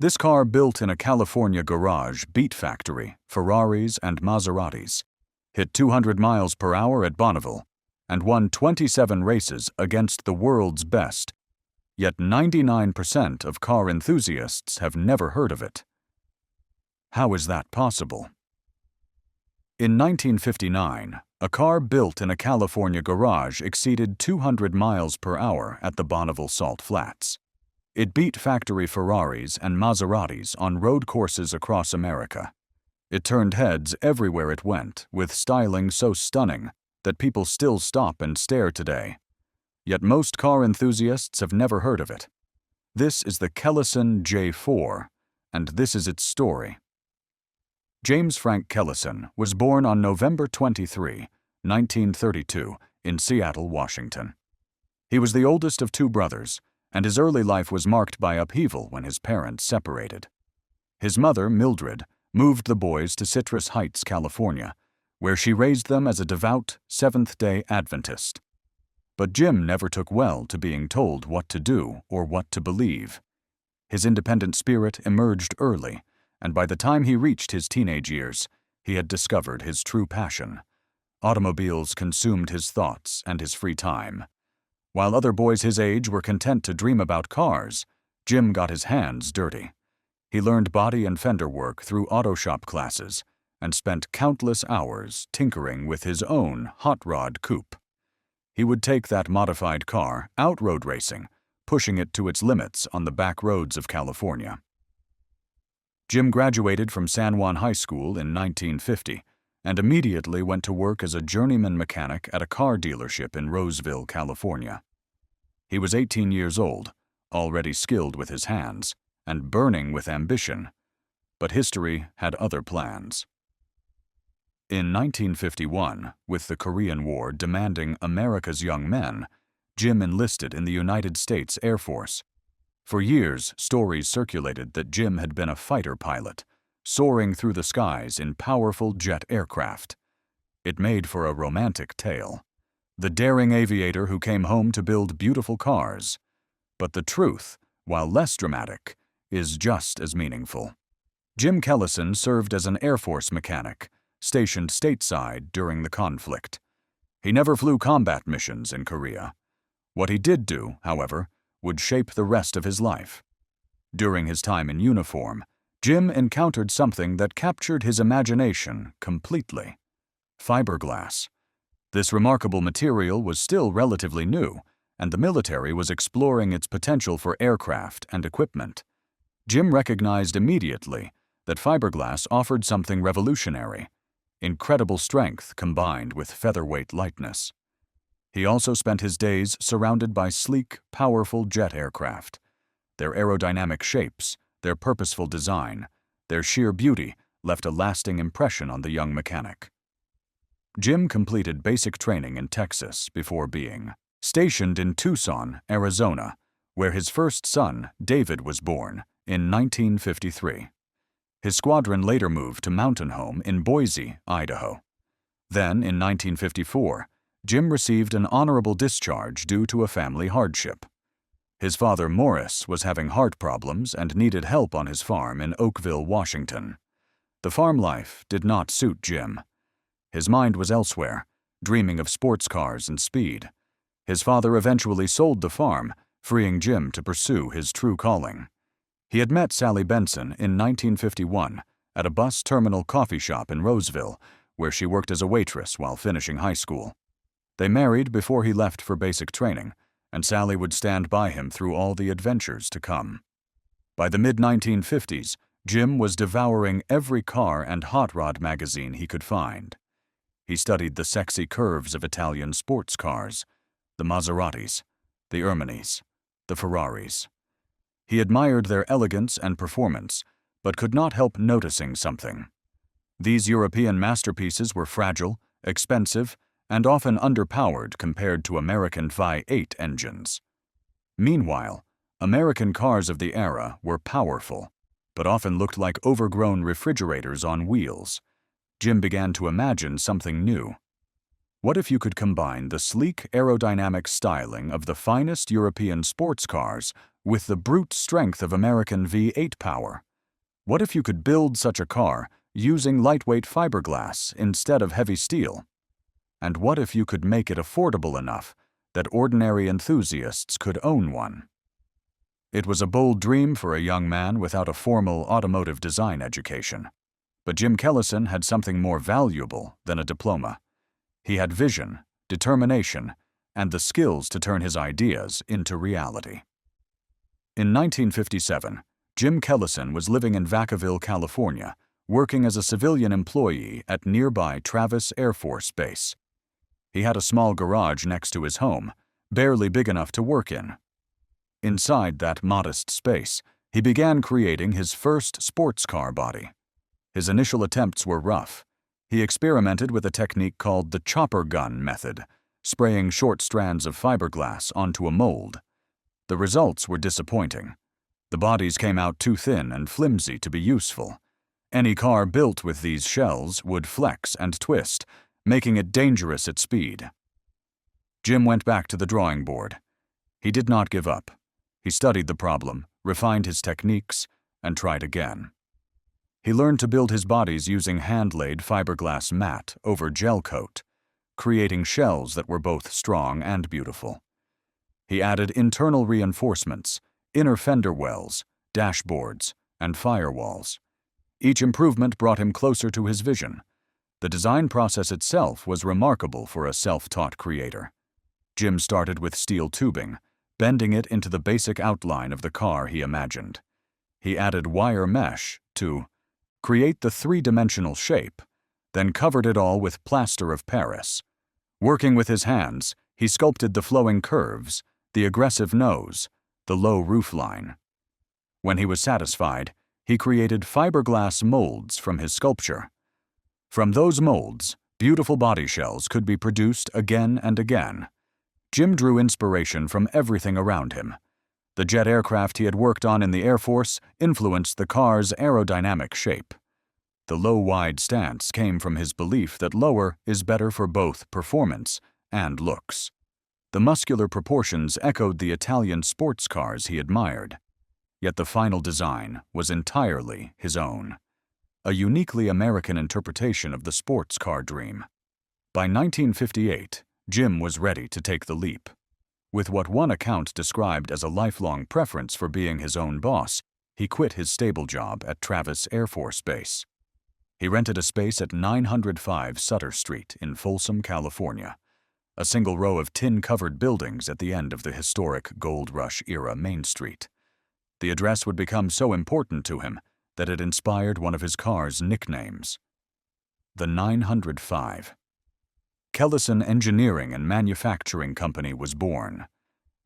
This car, built in a California garage, beat factory Ferraris and Maseratis, hit 200 miles per hour at Bonneville, and won 27 races against the world's best. Yet 99% of car enthusiasts have never heard of it. How is that possible? In 1959, a car built in a California garage exceeded 200 miles per hour at the Bonneville Salt Flats. It beat factory Ferraris and Maseratis on road courses across America. It turned heads everywhere it went, with styling so stunning that people still stop and stare today. Yet most car enthusiasts have never heard of it. This is the Kellison J-4, and this is its story. James Frank Kellison was born on November 23, 1932, in Seattle, Washington. He was the oldest of two brothers, and his early life was marked by upheaval when his parents separated. His mother, Mildred, moved the boys to Citrus Heights, California, where she raised them as a devout Seventh-day Adventist. But Jim never took well to being told what to do or what to believe. His independent spirit emerged early, and by the time he reached his teenage years, he had discovered his true passion. Automobiles consumed his thoughts and his free time. While other boys his age were content to dream about cars, Jim got his hands dirty. He learned body and fender work through auto shop classes and spent countless hours tinkering with his own hot rod coupe. He would take that modified car out road racing, pushing it to its limits on the back roads of California. Jim graduated from San Juan High School in 1950 and immediately went to work as a journeyman mechanic at a car dealership in Roseville, California. He was 18 years old, already skilled with his hands, and burning with ambition, but history had other plans. In 1951, with the Korean War demanding America's young men, Jim enlisted in the United States Air Force. For years, stories circulated that Jim had been a fighter pilot, soaring through the skies in powerful jet aircraft. It made for a romantic tale. The daring aviator who came home to build beautiful cars. But the truth, while less dramatic, is just as meaningful. Jim Kellison served as an Air Force mechanic, stationed stateside during the conflict. He never flew combat missions in Korea. What he did do, however, would shape the rest of his life. During his time in uniform, Jim encountered something that captured his imagination completely: fiberglass. This remarkable material was still relatively new, and the military was exploring its potential for aircraft and equipment. Jim recognized immediately that fiberglass offered something revolutionary: incredible strength combined with featherweight lightness. He also spent his days surrounded by sleek, powerful jet aircraft. Their aerodynamic shapes, their purposeful design, their sheer beauty left a lasting impression on the young mechanic. Jim completed basic training in Texas before being stationed in Tucson, Arizona, where his first son, David, was born in 1953. His squadron later moved to Mountain Home in Boise, Idaho. Then, in 1954, Jim received an honorable discharge due to a family hardship. His father, Morris, was having heart problems and needed help on his farm in Oakville, Washington. The farm life did not suit Jim. His mind was elsewhere, dreaming of sports cars and speed. His father eventually sold the farm, freeing Jim to pursue his true calling. He had met Sally Benson in 1951 at a bus terminal coffee shop in Roseville, where she worked as a waitress while finishing high school. They married before he left for basic training, and Sally would stand by him through all the adventures to come. By the mid-1950s, Jim was devouring every car and hot rod magazine he could find. He studied the sexy curves of Italian sports cars, the Maseratis, the Erminis, the Ferraris. He admired their elegance and performance, but could not help noticing something. These European masterpieces were fragile, expensive, and often underpowered compared to American V8 engines. Meanwhile, American cars of the era were powerful, but often looked like overgrown refrigerators on wheels. Jim began to imagine something new. What if you could combine the sleek aerodynamic styling of the finest European sports cars with the brute strength of American V8 power. What if you could build such a car using lightweight fiberglass instead of heavy steel? And what if you could make it affordable enough that ordinary enthusiasts could own one? It was a bold dream for a young man without a formal automotive design education. But Jim Kellison had something more valuable than a diploma. He had vision, determination, and the skills to turn his ideas into reality. In 1957, Jim Kellison was living in Vacaville, California, working as a civilian employee at nearby Travis Air Force Base. He had a small garage next to his home, barely big enough to work in. Inside that modest space, he began creating his first sports car body. His initial attempts were rough. He experimented with a technique called the chopper gun method, spraying short strands of fiberglass onto a mold. The results were disappointing. The bodies came out too thin and flimsy to be useful. Any car built with these shells would flex and twist, making it dangerous at speed. Jim went back to the drawing board. He did not give up. He studied the problem, refined his techniques, and tried again. He learned to build his bodies using hand-laid fiberglass mat over gel coat, creating shells that were both strong and beautiful. He added internal reinforcements, inner fender wells, dashboards, and firewalls. Each improvement brought him closer to his vision. The design process itself was remarkable for a self-taught creator. Jim started with steel tubing, bending it into the basic outline of the car he imagined. He added wire mesh to create the three-dimensional shape, then covered it all with plaster of Paris. Working with his hands, he sculpted the flowing curves, the aggressive nose, the low roofline. When he was satisfied, he created fiberglass molds from his sculpture. From those molds, beautiful body shells could be produced again and again. Jim drew inspiration from everything around him. The jet aircraft he had worked on in the Air Force influenced the car's aerodynamic shape. The low, wide stance came from his belief that lower is better for both performance and looks. The muscular proportions echoed the Italian sports cars he admired. Yet the final design was entirely his own. A uniquely American interpretation of the sports car dream. By 1958, Jim was ready to take the leap. With what one account described as a lifelong preference for being his own boss, he quit his stable job at Travis Air Force Base. He rented a space at 905 Sutter Street in Folsom, California, a single row of tin-covered buildings at the end of the historic Gold Rush-era Main Street. The address would become so important to him that it inspired one of his car's nicknames, the 905. Kellison Engineering and Manufacturing Company was born.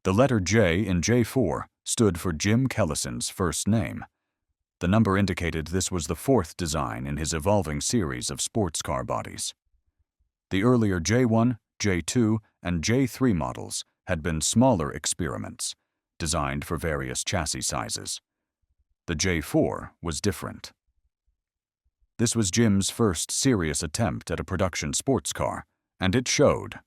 The letter J in J4 stood for Jim Kellison's first name. The number indicated this was the fourth design in his evolving series of sports car bodies. The earlier J1, J2, and J3 models had been smaller experiments, designed for various chassis sizes. The J4 was different. This was Jim's first serious attempt at a production sports car, and it showed.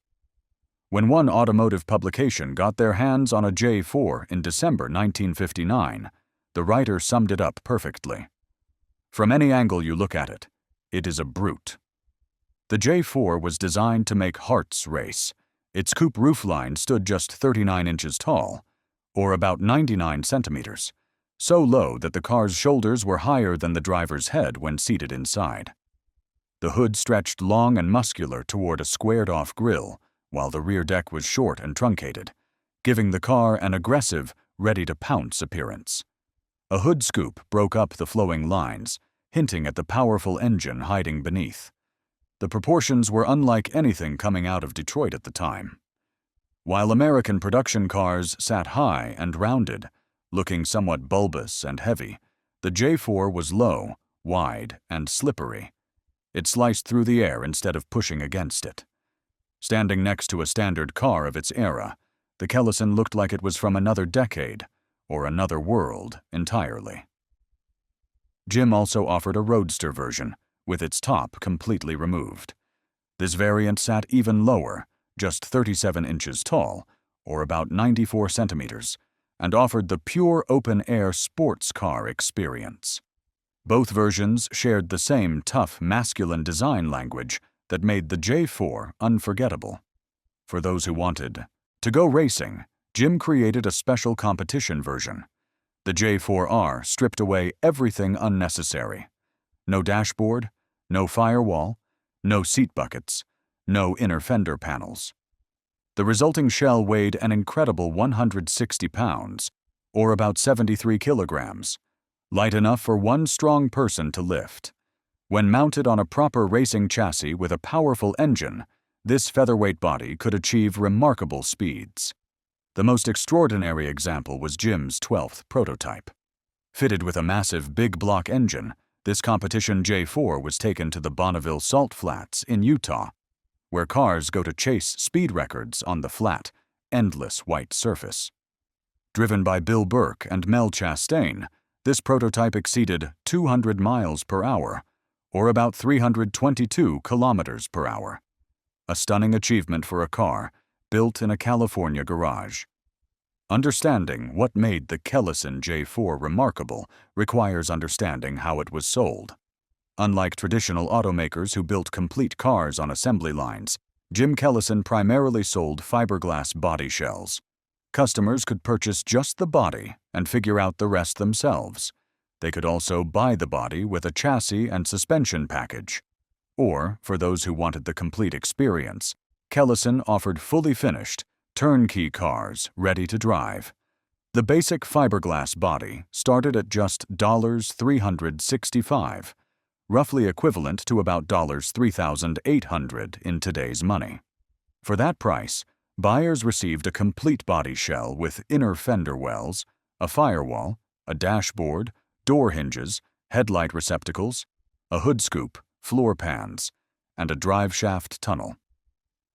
When one automotive publication got their hands on a J4 in December 1959, the writer summed it up perfectly. From any angle you look at it, it is a brute. The J4 was designed to make hearts race. Its coupe roofline stood just 39 inches tall, or about 99 centimeters, so low that the car's shoulders were higher than the driver's head when seated inside. The hood stretched long and muscular toward a squared-off grille, while the rear deck was short and truncated, giving the car an aggressive, ready-to-pounce appearance. A hood scoop broke up the flowing lines, hinting at the powerful engine hiding beneath. The proportions were unlike anything coming out of Detroit at the time. While American production cars sat high and rounded, looking somewhat bulbous and heavy, the J4 was low, wide, and slippery. It sliced through the air instead of pushing against it. Standing next to a standard car of its era, the Kellison looked like it was from another decade, or another world entirely. Jim also offered a roadster version, with its top completely removed. This variant sat even lower, just 37 inches tall, or about 94 centimeters, and offered the pure open-air sports car experience. Both versions shared the same tough, masculine design language that made the J4 unforgettable. For those who wanted to go racing, Jim created a special competition version. The J4R stripped away everything unnecessary. No dashboard, no firewall, no seat buckets, no inner fender panels. The resulting shell weighed an incredible 160 pounds, or about 73 kilograms, light enough for one strong person to lift. When mounted on a proper racing chassis with a powerful engine, this featherweight body could achieve remarkable speeds. The most extraordinary example was Jim's 12th prototype. Fitted with a massive big block engine, this competition J4 was taken to the Bonneville Salt Flats in Utah, where cars go to chase speed records on the flat, endless white surface. Driven by Bill Burke and Mel Chastain, this prototype exceeded 200 miles per hour, or about 322 kilometers per hour. A stunning achievement for a car built in a California garage. Understanding what made the Kellison J4 remarkable requires understanding how it was sold. Unlike traditional automakers who built complete cars on assembly lines, Jim Kellison primarily sold fiberglass body shells. Customers could purchase just the body and figure out the rest themselves. They could also buy the body with a chassis and suspension package. Or, for those who wanted the complete experience, Kellison offered fully finished, turnkey cars ready to drive. The basic fiberglass body started at just $365, roughly equivalent to about $3,800 in today's money. For that price, buyers received a complete body shell with inner fender wells, a firewall, a dashboard, door hinges, headlight receptacles, a hood scoop, floor pans, and a drive shaft tunnel.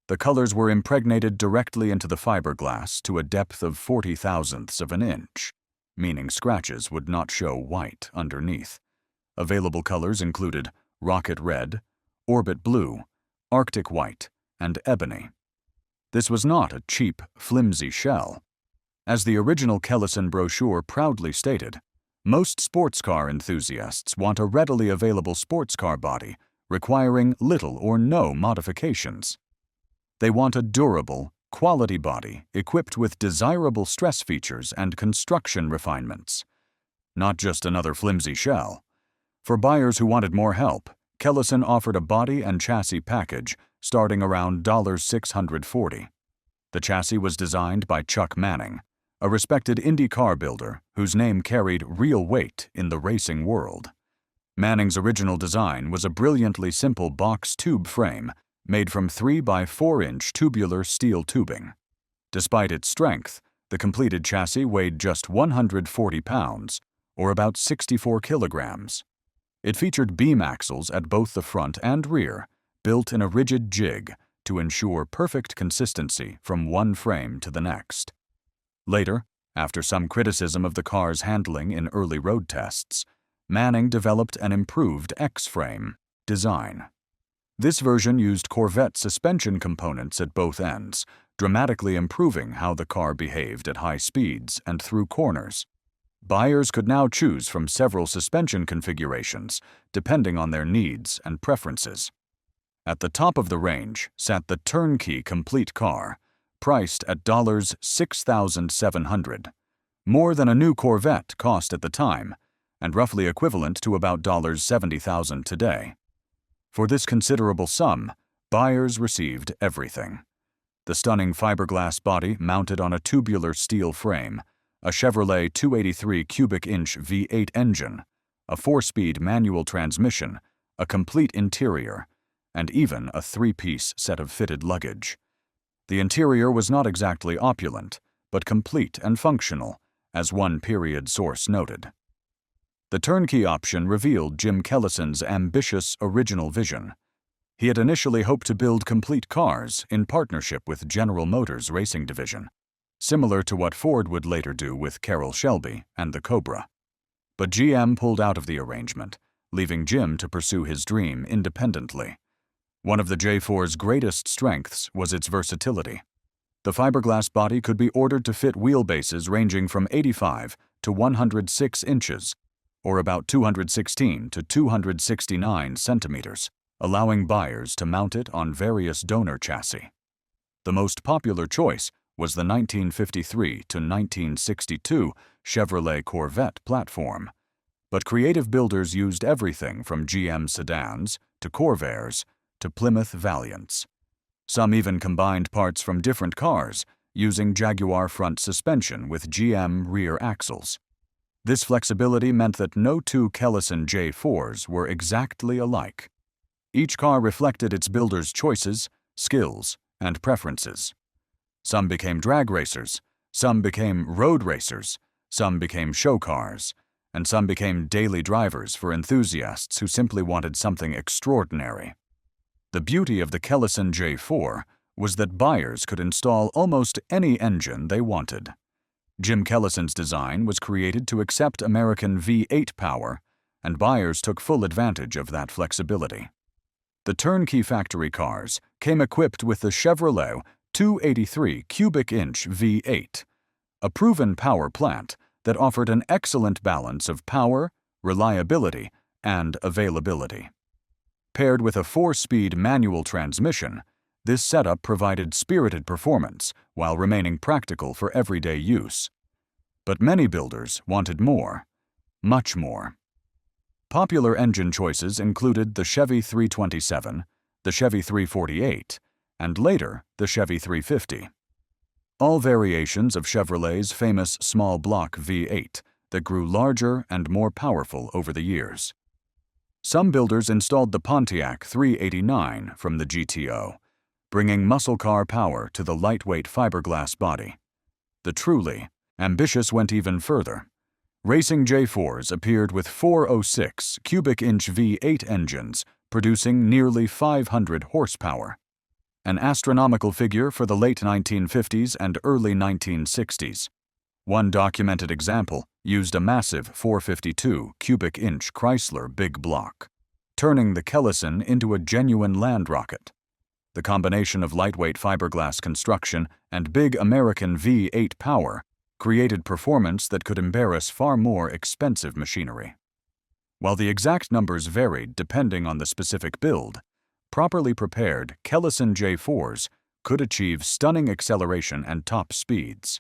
The colors were impregnated directly into the fiberglass to a depth of 40 thousandths of an inch, meaning scratches would not show white underneath. Available colors included rocket red, orbit blue, arctic white, and ebony. This was not a cheap, flimsy shell. As the original Kellison brochure proudly stated, most sports car enthusiasts want a readily available sports car body requiring little or no modifications. They want a durable, quality body equipped with desirable stress features and construction refinements. Not just another flimsy shell. For buyers who wanted more help, Kellison offered a body and chassis package starting around $640. The chassis was designed by Chuck Manning, a respected Indy car builder whose name carried real weight in the racing world. Manning's original design was a brilliantly simple box tube frame made from 3 by 4-inch tubular steel tubing. Despite its strength, the completed chassis weighed just 140 pounds, or about 64 kilograms. It featured beam axles at both the front and rear, built in a rigid jig to ensure perfect consistency from one frame to the next. Later, after some criticism of the car's handling in early road tests, Manning developed an improved X-frame design. This version used Corvette suspension components at both ends, dramatically improving how the car behaved at high speeds and through corners. Buyers could now choose from several suspension configurations, depending on their needs and preferences. At the top of the range sat the turnkey complete car, priced at $6,700, more than a new Corvette cost at the time, and roughly equivalent to about $70,000 today. For this considerable sum, buyers received everything. The stunning fiberglass body mounted on a tubular steel frame, a Chevrolet 283 cubic-inch V8 engine, a 4-speed manual transmission, a complete interior, and even a 3-piece set of fitted luggage. The interior was not exactly opulent, but complete and functional, as one period source noted. The turnkey option revealed Jim Kellison's ambitious original vision. He had initially hoped to build complete cars in partnership with General Motors' racing division, similar to what Ford would later do with Carroll Shelby and the Cobra. But GM pulled out of the arrangement, leaving Jim to pursue his dream independently. One of the J4's greatest strengths was its versatility. The fiberglass body could be ordered to fit wheelbases ranging from 85 to 106 inches, or about 216 to 269 centimeters, allowing buyers to mount it on various donor chassis. The most popular choice was the 1953 to 1962 Chevrolet Corvette platform, but creative builders used everything from GM sedans to Corvairs to Plymouth Valiants. Some even combined parts from different cars, using Jaguar front suspension with GM rear axles. This flexibility meant that no two Kellison J-4s were exactly alike. Each car reflected its builder's choices, skills, and preferences. Some became drag racers, some became road racers, some became show cars, and some became daily drivers for enthusiasts who simply wanted something extraordinary. The beauty of the Kellison J-4 was that buyers could install almost any engine they wanted. Jim Kellison's design was created to accept American V8 power, and buyers took full advantage of that flexibility. The turnkey factory cars came equipped with the Chevrolet 283 cubic inch V8, a proven power plant that offered an excellent balance of power, reliability, and availability. Paired with a 4-speed manual transmission, this setup provided spirited performance while remaining practical for everyday use. But many builders wanted more, much more. Popular engine choices included the Chevy 327, the Chevy 348, and later the Chevy 350. All variations of Chevrolet's famous small block V8 that grew larger and more powerful over the years. Some builders installed the Pontiac 389 from the GTO, bringing muscle car power to the lightweight fiberglass body. The truly ambitious went even further. Racing J4s appeared with 406 cubic inch V8 engines, producing nearly 500 horsepower. An astronomical figure for the late 1950s and early 1960s. One documented example used a massive 452 cubic inch Chrysler big block, turning the Kellison into a genuine land rocket. The combination of lightweight fiberglass construction and big American V8 power created performance that could embarrass far more expensive machinery. While the exact numbers varied depending on the specific build, properly prepared Kellison J4s could achieve stunning acceleration and top speeds.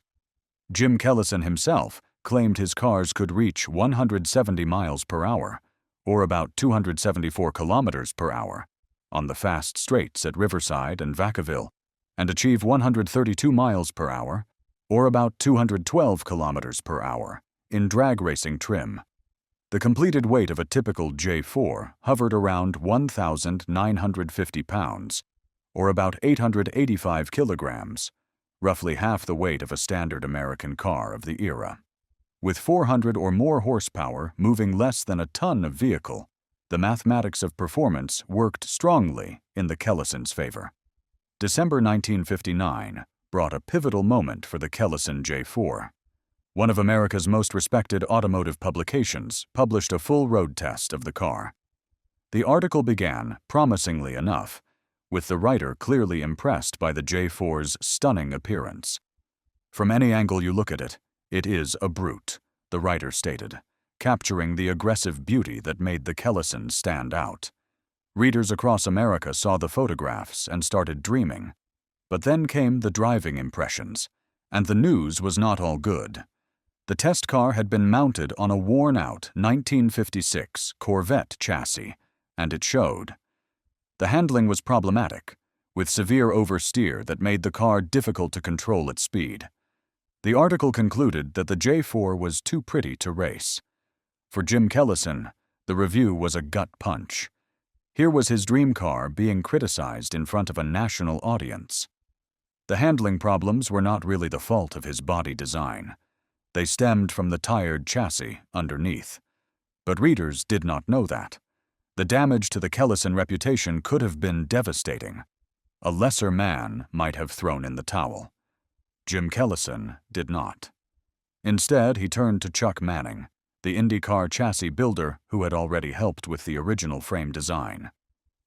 Jim Kellison himself claimed his cars could reach 170 miles per hour, or about 274 kilometers per hour, on the fast straights at Riverside and Vacaville, and achieve 132 miles per hour, or about 212 kilometers per hour, in drag racing trim. The completed weight of a typical J4 hovered around 1,950 pounds, or about 885 kilograms, roughly half the weight of a standard American car of the era. With 400 or more horsepower moving less than a ton of vehicle, the mathematics of performance worked strongly in the Kellison's favor. December 1959 brought a pivotal moment for the Kellison J4. One of America's most respected automotive publications published a full road test of the car. The article began, promisingly enough, with the writer clearly impressed by the J4's stunning appearance. "From any angle you look at it, it is a brute," the writer stated, capturing the aggressive beauty that made the Kellison stand out. Readers across America saw the photographs and started dreaming. But then came the driving impressions, and the news was not all good. The test car had been mounted on a worn-out 1956 Corvette chassis, and it showed. The handling was problematic, with severe oversteer that made the car difficult to control at speed. The article concluded that the J4 was too pretty to race. For Jim Kellison, the review was a gut punch. Here was his dream car being criticized in front of a national audience. The handling problems were not really the fault of his body design. They stemmed from the tired chassis underneath. But readers did not know that. The damage to the Kellison reputation could have been devastating. A lesser man might have thrown in the towel. Jim Kellison did not. Instead, he turned to Chuck Manning, the IndyCar chassis builder who had already helped with the original frame design.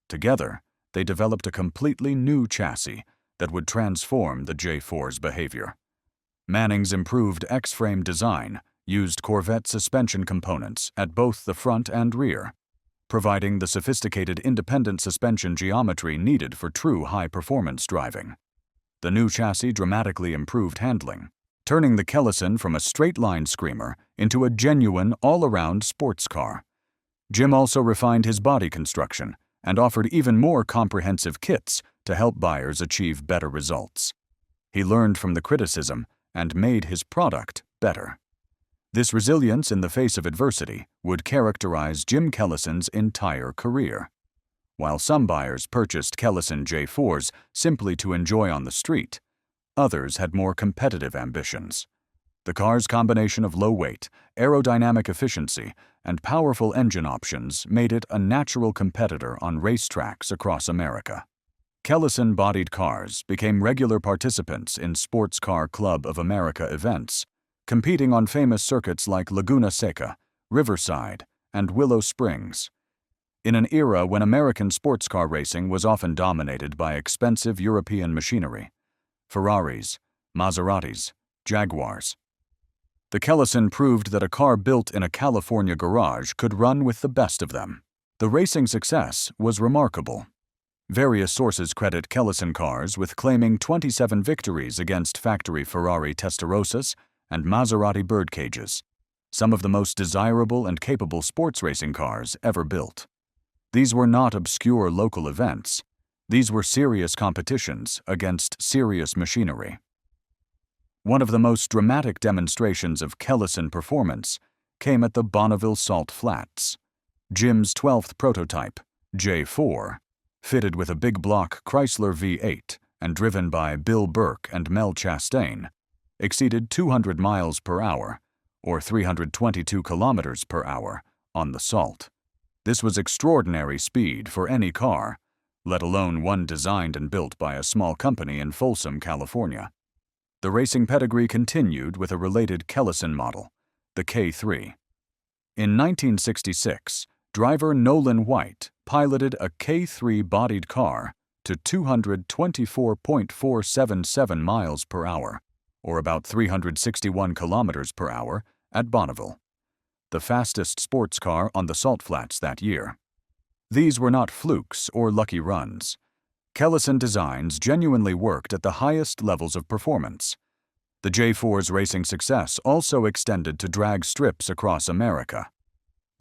Together, they developed a completely new chassis that would transform the J4's behavior. Manning's improved X-frame design used Corvette suspension components at both the front and rear, providing the sophisticated independent suspension geometry needed for true high-performance driving. The new chassis dramatically improved handling, turning the Kellison from a straight-line screamer into a genuine all-around sports car. Jim also refined his body construction and offered even more comprehensive kits to help buyers achieve better results. He learned from the criticism and made his product better. This resilience in the face of adversity would characterize Jim Kellison's entire career. While some buyers purchased Kellison J4s simply to enjoy on the street, others had more competitive ambitions. The car's combination of low weight, aerodynamic efficiency, and powerful engine options made it a natural competitor on racetracks across America. Kellison-bodied cars became regular participants in Sports Car Club of America events, competing on famous circuits like Laguna Seca, Riverside, and Willow Springs. In an era when American sports car racing was often dominated by expensive European machinery, Ferraris, Maseratis, Jaguars, the Kellison proved that a car built in a California garage could run with the best of them. The racing success was remarkable. Various sources credit Kellison cars with claiming 27 victories against factory Ferrari Testarossas and Maserati birdcages, some of the most desirable and capable sports racing cars ever built. These were not obscure local events. These were serious competitions against serious machinery. One of the most dramatic demonstrations of Kellison performance came at the Bonneville Salt Flats. Jim's 12th prototype, J4, fitted with a big block Chrysler V8 and driven by Bill Burke and Mel Chastain, exceeded 200 miles per hour, or 322 kilometers per hour, on the salt. This was extraordinary speed for any car, let alone one designed and built by a small company in Folsom, California. The racing pedigree continued with a related Kellison model, the K3. In 1966, driver Nolan White piloted a K3-bodied car to 224.477 miles per hour, or about 361 kilometers per hour, at Bonneville, the fastest sports car on the Salt Flats that year. These were not flukes or lucky runs. Kellison designs genuinely worked at the highest levels of performance. The J4's racing success also extended to drag strips across America.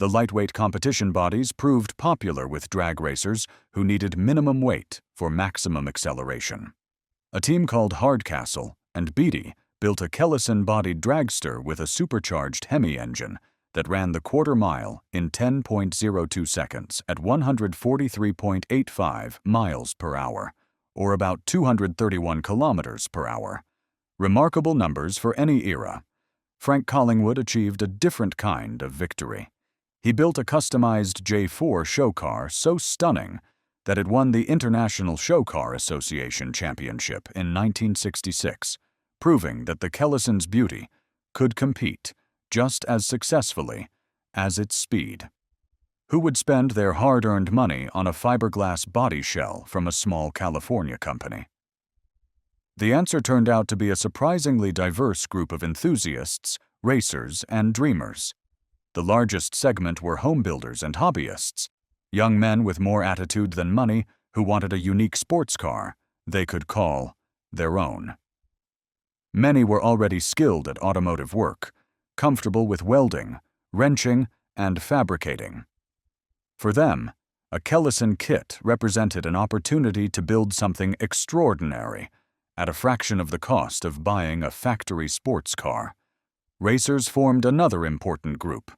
The lightweight competition bodies proved popular with drag racers who needed minimum weight for maximum acceleration. A team called Hardcastle and Beatty built a Kellison-bodied dragster with a supercharged Hemi engine that ran the quarter mile in 10.02 seconds at 143.85 miles per hour, or about 231 kilometers per hour. Remarkable numbers for any era. Frank Collingwood achieved a different kind of victory. He built a customized J4 show car so stunning that it won the International Show Car Association Championship in 1966, proving that the Kellison's beauty could compete just as successfully as its speed. Who would spend their hard-earned money on a fiberglass body shell from a small California company? The answer turned out to be a surprisingly diverse group of enthusiasts, racers, and dreamers. The largest segment were home builders and hobbyists, young men with more attitude than money who wanted a unique sports car they could call their own. Many were already skilled at automotive work, comfortable with welding, wrenching, and fabricating. For them, a Kellison kit represented an opportunity to build something extraordinary at a fraction of the cost of buying a factory sports car. Racers formed another important group.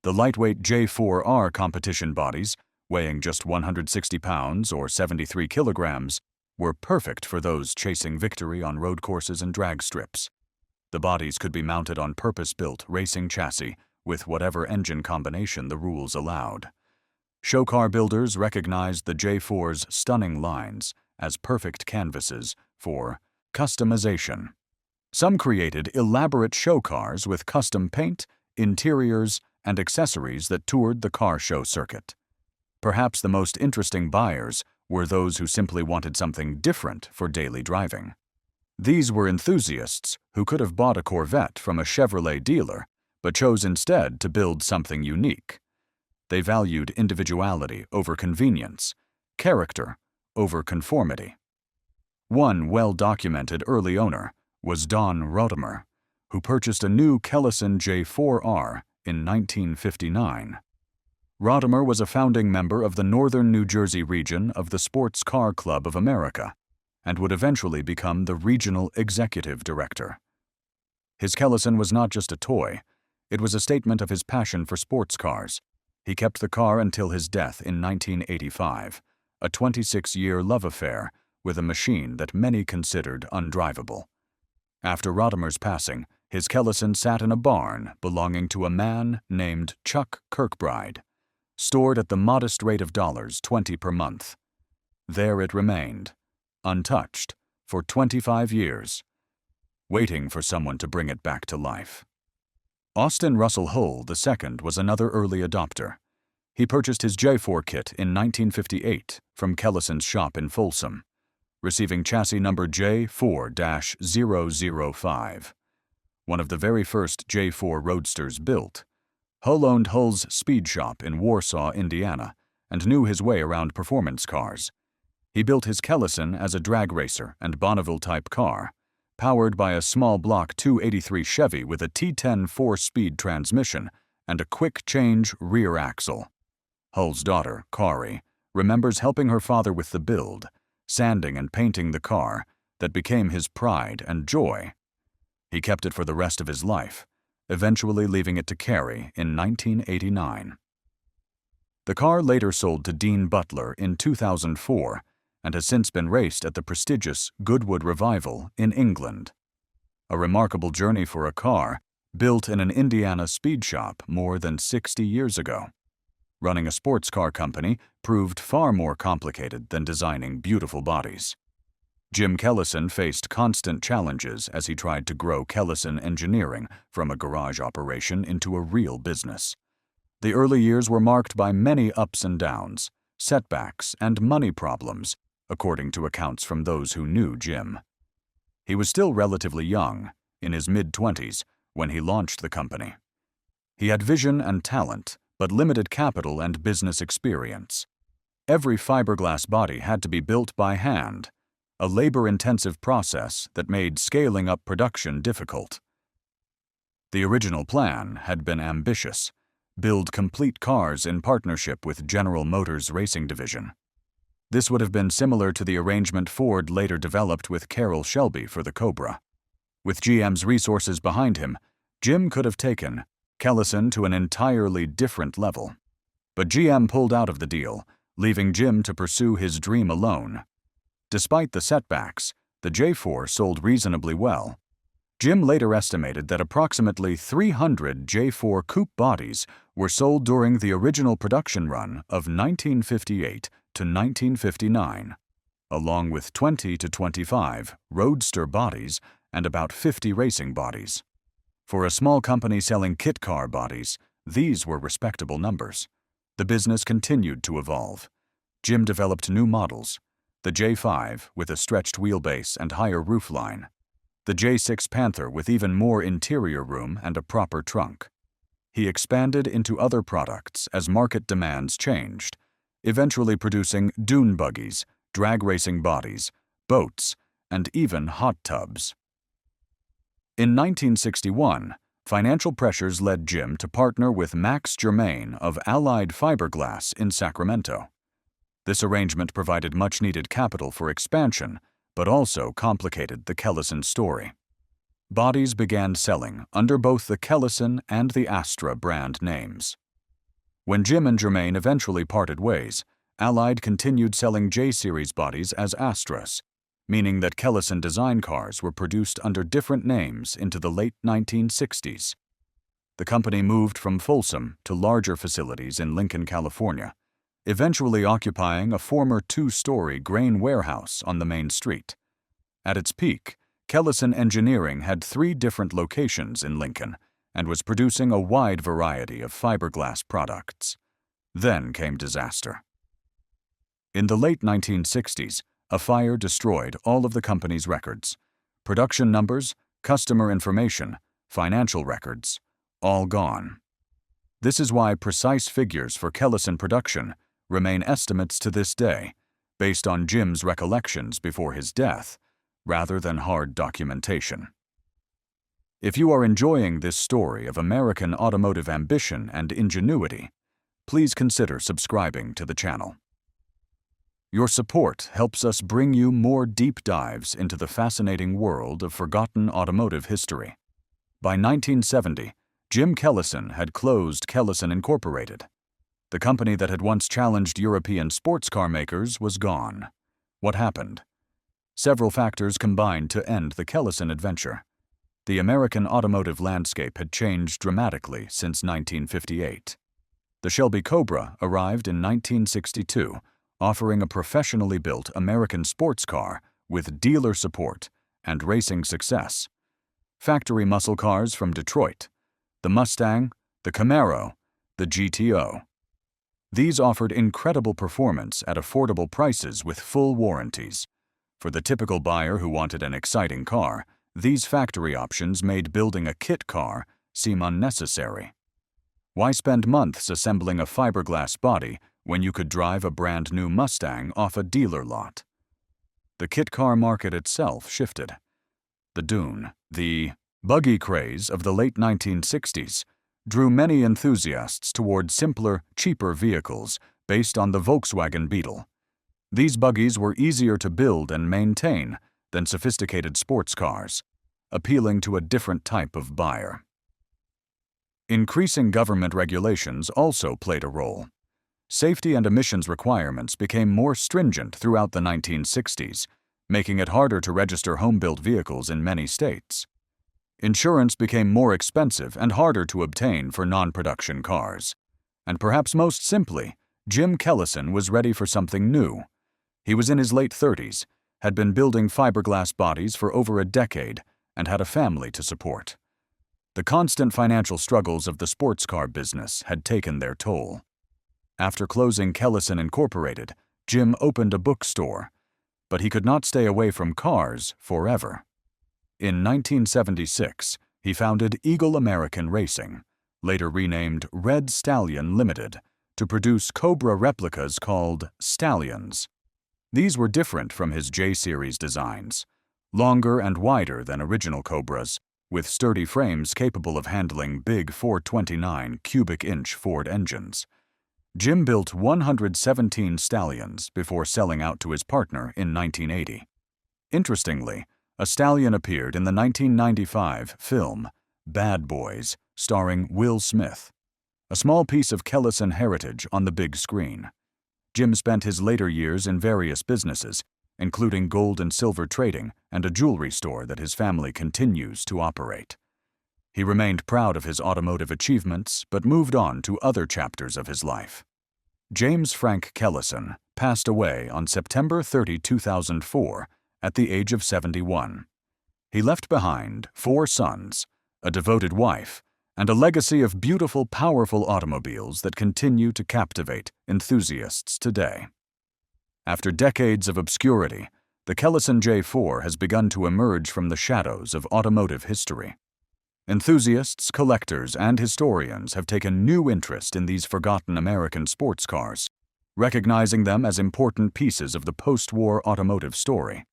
The lightweight J4R competition bodies, weighing just 160 pounds or 73 kilograms, were perfect for those chasing victory on road courses and drag strips. The bodies could be mounted on purpose-built racing chassis with whatever engine combination the rules allowed. Show car builders recognized the J4's stunning lines as perfect canvases for customization. Some created elaborate show cars with custom paint, interiors, and accessories that toured the car show circuit. Perhaps the most interesting buyers were those who simply wanted something different for daily driving. These were enthusiasts who could have bought a Corvette from a Chevrolet dealer, but chose instead to build something unique. They valued individuality over convenience, character over conformity. One well-documented early owner was Don Rodimer, who purchased a new Kellison J-4R in 1959. Rodimer was a founding member of the Northern New Jersey region of the Sports Car Club of America and would eventually become the regional executive director. His Kellison was not just a toy, it was a statement of his passion for sports cars. He kept the car until his death in 1985, a 26-year love affair with a machine that many considered undrivable. After Rodimer's passing, his Kellison sat in a barn belonging to a man named Chuck Kirkbride, stored at the modest rate of $20 per month. There it remained, untouched, for 25 years, waiting for someone to bring it back to life. Austin Russell Hull II was another early adopter. He purchased his J4 kit in 1958 from Kellison's shop in Folsom, receiving chassis number J4-005. One of the very first J4 Roadsters built, Hull owned Hull's speed shop in Warsaw, Indiana, and knew his way around performance cars. He built his Kellison as a drag racer and Bonneville-type car, powered by a small block 283 Chevy with a T10 4-speed transmission and a quick-change rear axle. Hull's daughter, Kari, remembers helping her father with the build, sanding and painting the car that became his pride and joy. He kept it for the rest of his life, eventually leaving it to Kari in 1989. The car later sold to Dean Butler in 2004 and has since been raced at the prestigious Goodwood Revival in England. A remarkable journey for a car built in an Indiana speed shop more than 60 years ago. Running a sports car company proved far more complicated than designing beautiful bodies. Jim Kellison faced constant challenges as he tried to grow Kellison Engineering from a garage operation into a real business. The early years were marked by many ups and downs, setbacks, and money problems, according to accounts from those who knew Jim. He was still relatively young, in his mid-20s, when he launched the company. He had vision and talent, but limited capital and business experience. Every fiberglass body had to be built by hand, a labor-intensive process that made scaling up production difficult. The original plan had been ambitious: build complete cars in partnership with General Motors' racing division. This would have been similar to the arrangement Ford later developed with Carroll Shelby for the Cobra. With GM's resources behind him, Jim could have taken Kellison to an entirely different level. But GM pulled out of the deal, leaving Jim to pursue his dream alone. Despite the setbacks, the J4 sold reasonably well. Jim later estimated that approximately 300 J4 coupe bodies were sold during the original production run of 1958 to 1959, along with 20 to 25 roadster bodies and about 50 racing bodies. For a small company selling kit car bodies, these were respectable numbers. The business continued to evolve. Jim developed new models: the J5 with a stretched wheelbase and higher roofline, the J6 Panther with even more interior room and a proper trunk. He expanded into other products as market demands changed, eventually producing dune buggies, drag racing bodies, boats, and even hot tubs. In 1961, financial pressures led Jim to partner with Max Germain of Allied Fiberglass in Sacramento. This arrangement provided much-needed capital for expansion, but also complicated the Kellison story. Bodies began selling under both the Kellison and the Astra brand names. When Jim and Germain eventually parted ways, Allied continued selling J-Series bodies as Astras, meaning that Kellison design cars were produced under different names into the late 1960s. The company moved from Folsom to larger facilities in Lincoln, California, eventually occupying a former 2-story grain warehouse on the main street. At its peak, Kellison Engineering had 3 different locations in Lincoln and was producing a wide variety of fiberglass products. Then came disaster. In the late 1960s, a fire destroyed all of the company's records. Production numbers, customer information, financial records, all gone. This is why precise figures for Kellison production remain estimates to this day, based on Jim's recollections before his death, rather than hard documentation. If you are enjoying this story of American automotive ambition and ingenuity, please consider subscribing to the channel. Your support helps us bring you more deep dives into the fascinating world of forgotten automotive history. By 1970, Jim Kellison had closed Kellison Incorporated. The company that had once challenged European sports car makers was gone. What happened? Several factors combined to end the Kellison adventure. The American automotive landscape had changed dramatically since 1958. The Shelby Cobra arrived in 1962, offering a professionally built American sports car with dealer support and racing success. Factory muscle cars from Detroit, the Mustang, the Camaro, the GTO. These offered incredible performance at affordable prices with full warranties. For the typical buyer who wanted an exciting car, these factory options made building a kit car seem unnecessary. Why spend months assembling a fiberglass body when you could drive a brand new Mustang off a dealer lot? The kit car market itself shifted. The Dune, the buggy craze of the late 1960s, drew many enthusiasts toward simpler, cheaper vehicles based on the Volkswagen Beetle. These buggies were easier to build and maintain than sophisticated sports cars, appealing to a different type of buyer. Increasing government regulations also played a role. Safety and emissions requirements became more stringent throughout the 1960s, making it harder to register home-built vehicles in many states. Insurance became more expensive and harder to obtain for non-production cars. And perhaps most simply, Jim Kellison was ready for something new. He was in his late 30s, had been building fiberglass bodies for over a decade, and had a family to support. The constant financial struggles of the sports car business had taken their toll. After closing Kellison Incorporated, Jim opened a bookstore, but he could not stay away from cars forever. In 1976, he founded Eagle American Racing, later renamed Red Stallion Limited, to produce Cobra replicas called Stallions. These were different from his J-Series designs, longer and wider than original Cobras, with sturdy frames capable of handling big 429 cubic inch Ford engines. Jim built 117 Stallions before selling out to his partner in 1980. Interestingly, a Stallion appeared in the 1995 film Bad Boys, starring Will Smith, a small piece of Kellison heritage on the big screen. Jim spent his later years in various businesses, including gold and silver trading and a jewelry store that his family continues to operate. He remained proud of his automotive achievements, but moved on to other chapters of his life. James Frank Kellison passed away on September 30, 2004, at the age of 71. He left behind 4 sons, a devoted wife, and a legacy of beautiful, powerful automobiles that continue to captivate enthusiasts today. After decades of obscurity, the Kellison J-4 has begun to emerge from the shadows of automotive history. Enthusiasts, collectors, and historians have taken new interest in these forgotten American sports cars, recognizing them as important pieces of the post-war automotive story.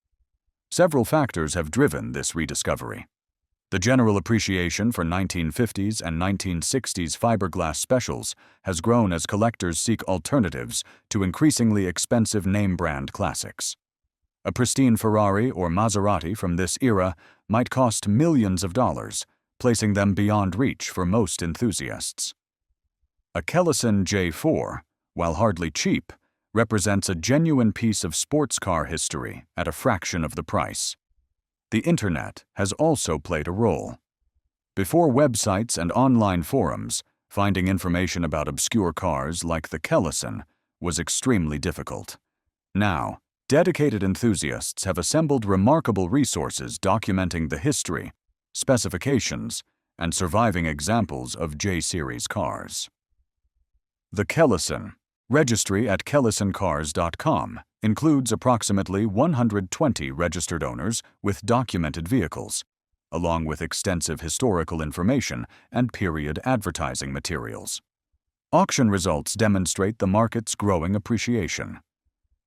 Several factors have driven this rediscovery. The general appreciation for 1950s and 1960s fiberglass specials has grown as collectors seek alternatives to increasingly expensive name-brand classics. A pristine Ferrari or Maserati from this era might cost millions of dollars, placing them beyond reach for most enthusiasts. A Kellison J-4, while hardly cheap, represents a genuine piece of sports car history at a fraction of the price. The internet has also played a role. Before websites and online forums, finding information about obscure cars like the Kellison was extremely difficult. Now, dedicated enthusiasts have assembled remarkable resources documenting the history, specifications, and surviving examples of J-Series cars. The Kellison, Registry at KellisonCars.com includes approximately 120 registered owners with documented vehicles, along with extensive historical information and period advertising materials. Auction results demonstrate the market's growing appreciation.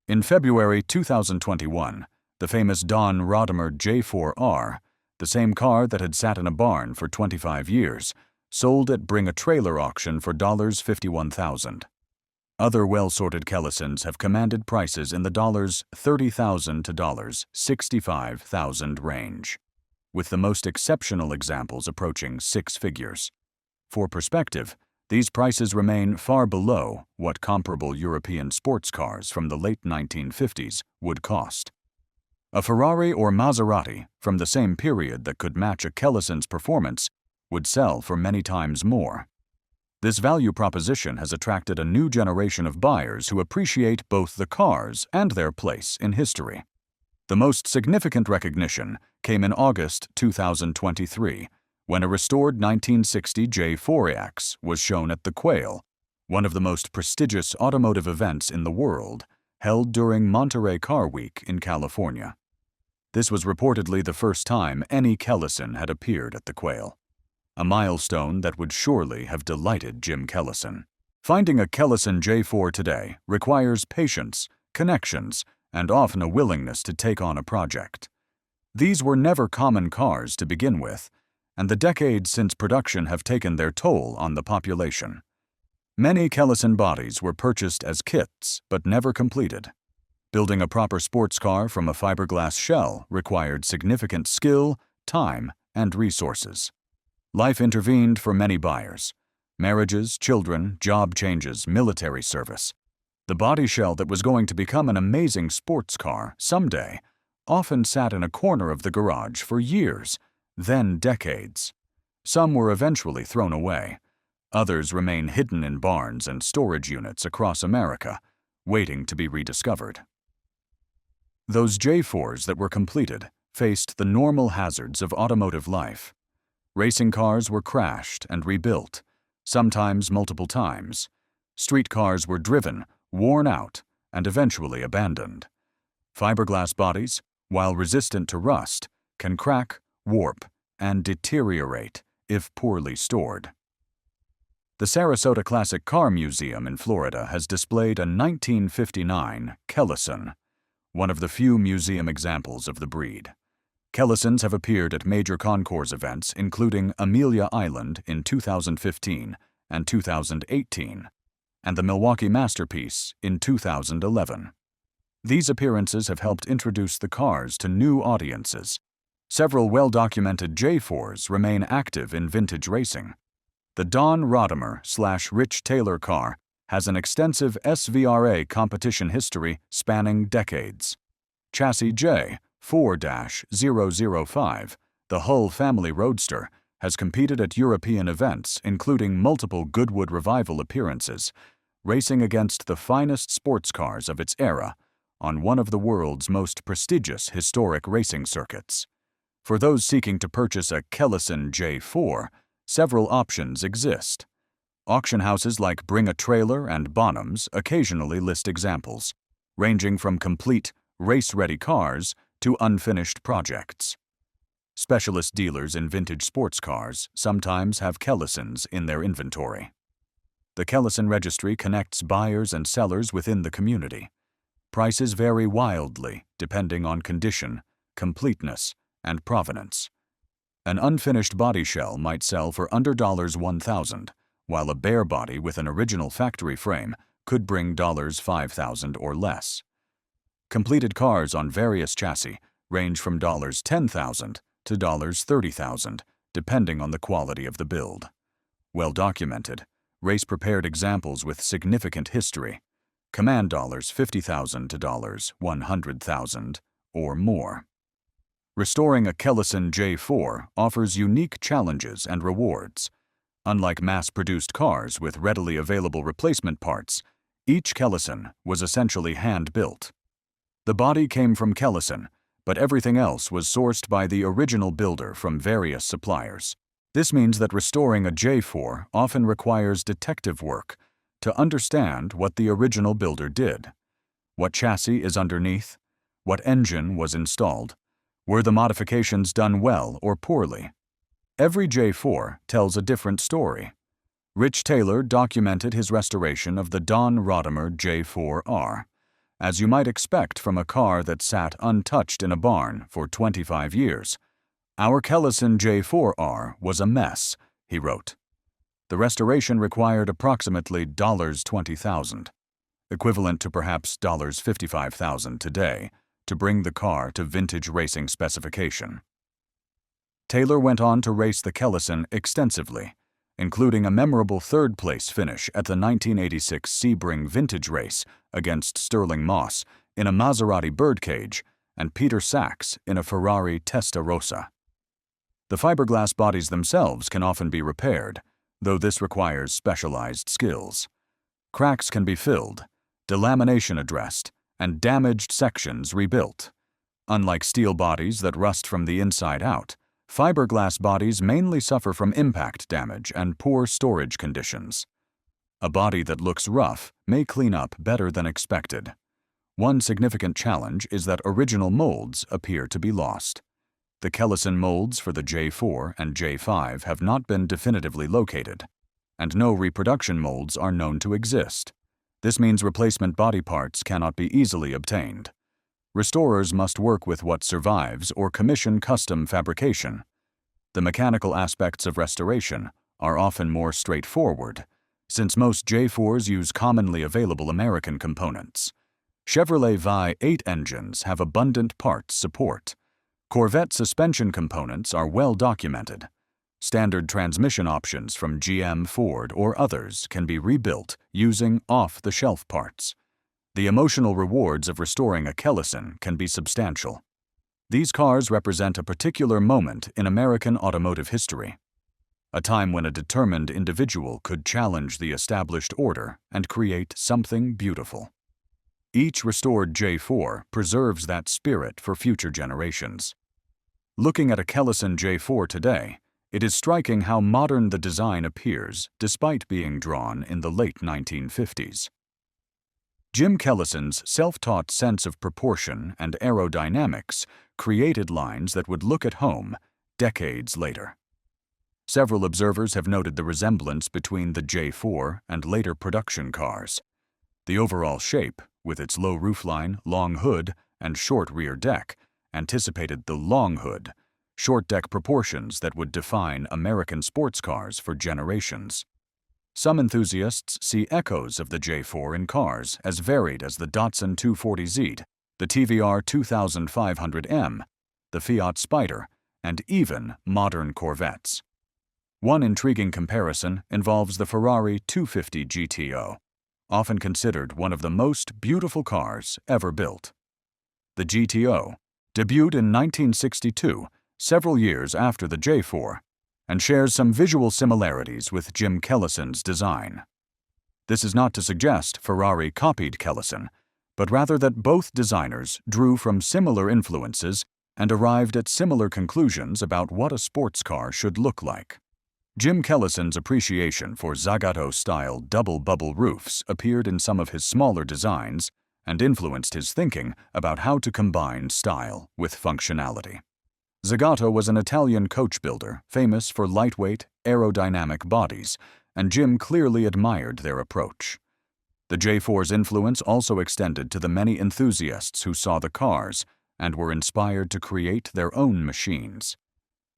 In February 2021, the famous Don Rodimer J4R, the same car that had sat in a barn for 25 years, sold at Bring a Trailer auction for $51,000. Other well-sorted Kellisons have commanded prices in the $30,000 to $65,000 range, with the most exceptional examples approaching six figures. For perspective, these prices remain far below what comparable European sports cars from the late 1950s would cost. A Ferrari or Maserati from the same period that could match a Kellison's performance would sell for many times more. This value proposition has attracted a new generation of buyers who appreciate both the cars and their place in history. The most significant recognition came in August 2023, when a restored 1960 J4X was shown at the Quail, one of the most prestigious automotive events in the world, held during Monterey Car Week in California. This was reportedly the first time any Kellison had appeared at the Quail, a milestone that would surely have delighted Jim Kellison. Finding a Kellison J4 today requires patience, connections, and often a willingness to take on a project. These were never common cars to begin with, and the decades since production have taken their toll on the population. Many Kellison bodies were purchased as kits but never completed. Building a proper sports car from a fiberglass shell required significant skill, time, and resources. Life intervened for many buyers: marriages, children, job changes, military service. The body shell that was going to become an amazing sports car someday often sat in a corner of the garage for years, then decades. Some were eventually thrown away. Others remain hidden in barns and storage units across America, waiting to be rediscovered. Those J4s that were completed faced the normal hazards of automotive life. Racing cars were crashed and rebuilt, sometimes multiple times. Street cars were driven, worn out, and eventually abandoned. Fiberglass bodies, while resistant to rust, can crack, warp, and deteriorate if poorly stored. The Sarasota Classic Car Museum in Florida has displayed a 1959 Kellison, one of the few museum examples of the breed. Kellisons have appeared at major concours events including Amelia Island in 2015 and 2018, and the Milwaukee Masterpiece in 2011. These appearances have helped introduce the cars to new audiences. Several well-documented J4s remain active in vintage racing. The Don Rodimer/Rich Taylor car has an extensive SVRA competition history spanning decades. Chassis J4-005, the Hull family roadster, has competed at European events including multiple Goodwood Revival appearances, racing against the finest sports cars of its era on one of the world's most prestigious historic racing circuits. For those seeking to purchase a Kellison J4, several options exist. Auction houses like Bring a Trailer and Bonhams occasionally list examples, ranging from complete, race-ready cars to unfinished projects. Specialist dealers in vintage sports cars sometimes have Kellisons in their inventory. The Kellison Registry connects buyers and sellers within the community. Prices vary wildly depending on condition, completeness, and provenance. An unfinished body shell might sell for under $1,000, while a bare body with an original factory frame could bring $5,000 or less. Completed cars on various chassis range from $10,000 to $30,000, depending on the quality of the build. Well-documented, race-prepared examples with significant history command $50,000 to $100,000 or more. Restoring a Kellison J4 offers unique challenges and rewards. Unlike mass-produced cars with readily available replacement parts, each Kellison was essentially hand-built. The body came from Kellison, but everything else was sourced by the original builder from various suppliers. This means that restoring a J4 often requires detective work to understand what the original builder did. What chassis is underneath? What engine was installed? Were the modifications done well or poorly? Every J4 tells a different story. Rich Taylor documented his restoration of the Don Rodimer J4R, as you might expect from a car that sat untouched in a barn for 25 years. "Our Kellison J4R was a mess," he wrote. The restoration required approximately $20,000, equivalent to perhaps $55,000 today, to bring the car to vintage racing specification. Taylor went on to race the Kellison extensively, including a memorable third-place finish at the 1986 Sebring Vintage Race against Sterling Moss in a Maserati birdcage and Peter Sachs in a Ferrari Testarossa. The fiberglass bodies themselves can often be repaired, though this requires specialized skills. Cracks can be filled, delamination addressed, and damaged sections rebuilt. Unlike steel bodies that rust from the inside out, fiberglass bodies mainly suffer from impact damage and poor storage conditions. A body that looks rough may clean up better than expected. One significant challenge is that original molds appear to be lost. The Kellison molds for the J4 and J5 have not been definitively located, and no reproduction molds are known to exist. This means replacement body parts cannot be easily obtained. Restorers must work with what survives or commission custom fabrication. The mechanical aspects of restoration are often more straightforward, since most J4s use commonly available American components. Chevrolet Vi-8 engines have abundant parts support. Corvette suspension components are well documented. Standard transmission options from GM, Ford, or others can be rebuilt using off-the-shelf parts. The emotional rewards of restoring a Kellison can be substantial. These cars represent a particular moment in American automotive history, a time when a determined individual could challenge the established order and create something beautiful. Each restored J4 preserves that spirit for future generations. Looking at a Kellison J4 today, it is striking how modern the design appears despite being drawn in the late 1950s. Jim Kellison's self-taught sense of proportion and aerodynamics created lines that would look at home decades later. Several observers have noted the resemblance between the J4 and later production cars. The overall shape, with its low roofline, long hood, and short rear deck, anticipated the long hood, short deck proportions that would define American sports cars for generations. Some enthusiasts see echoes of the J4 in cars as varied as the Datsun 240Z, the TVR 2500M, the Fiat Spider, and even modern Corvettes. One intriguing comparison involves the Ferrari 250 GTO, often considered one of the most beautiful cars ever built. The GTO debuted in 1962, several years after the J4, and shares some visual similarities with Jim Kellison's design. This is not to suggest Ferrari copied Kellison, but rather that both designers drew from similar influences and arrived at similar conclusions about what a sports car should look like. Jim Kellison's appreciation for Zagato-style double-bubble roofs appeared in some of his smaller designs and influenced his thinking about how to combine style with functionality. Zagato was an Italian coach builder famous for lightweight, aerodynamic bodies, and Jim clearly admired their approach. The J4's influence also extended to the many enthusiasts who saw the cars and were inspired to create their own machines.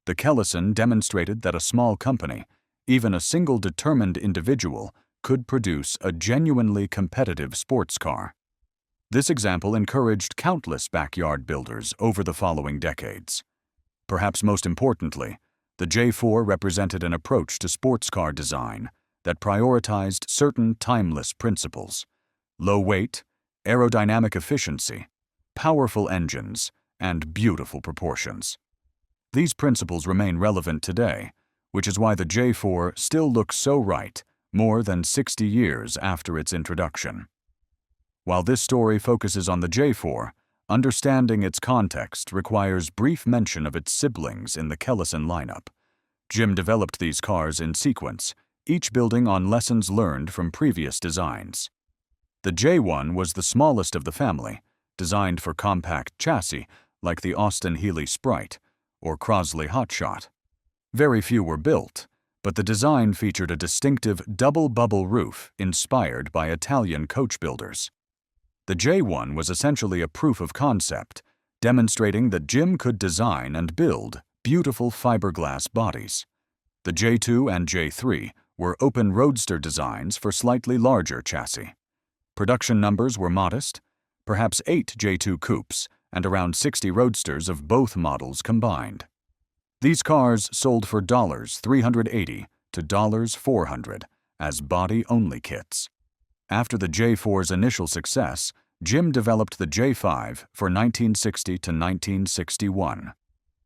The Kellison demonstrated that a small company, even a single determined individual, could produce a genuinely competitive sports car. This example encouraged countless backyard builders over the following decades. Perhaps most importantly, the J4 represented an approach to sports car design that prioritized certain timeless principles: low weight, aerodynamic efficiency, powerful engines, and beautiful proportions. These principles remain relevant today, which is why the J4 still looks so right more than 60 years after its introduction. While this story focuses on the J4, understanding its context requires brief mention of its siblings in the Kellison lineup. Jim developed these cars in sequence, each building on lessons learned from previous designs. The J1 was the smallest of the family, designed for compact chassis like the Austin Healey Sprite or Crosley Hotshot. Very few were built, but the design featured a distinctive double-bubble roof inspired by Italian coach builders. The J1 was essentially a proof of concept, demonstrating that Jim could design and build beautiful fiberglass bodies. The J2 and J3 were open roadster designs for slightly larger chassis. Production numbers were modest, perhaps 8 J2 coupes and around 60 roadsters of both models combined. These cars sold for $380 to $400 as body-only kits. After the J4's initial success, Jim developed the J5 for 1960 to 1961.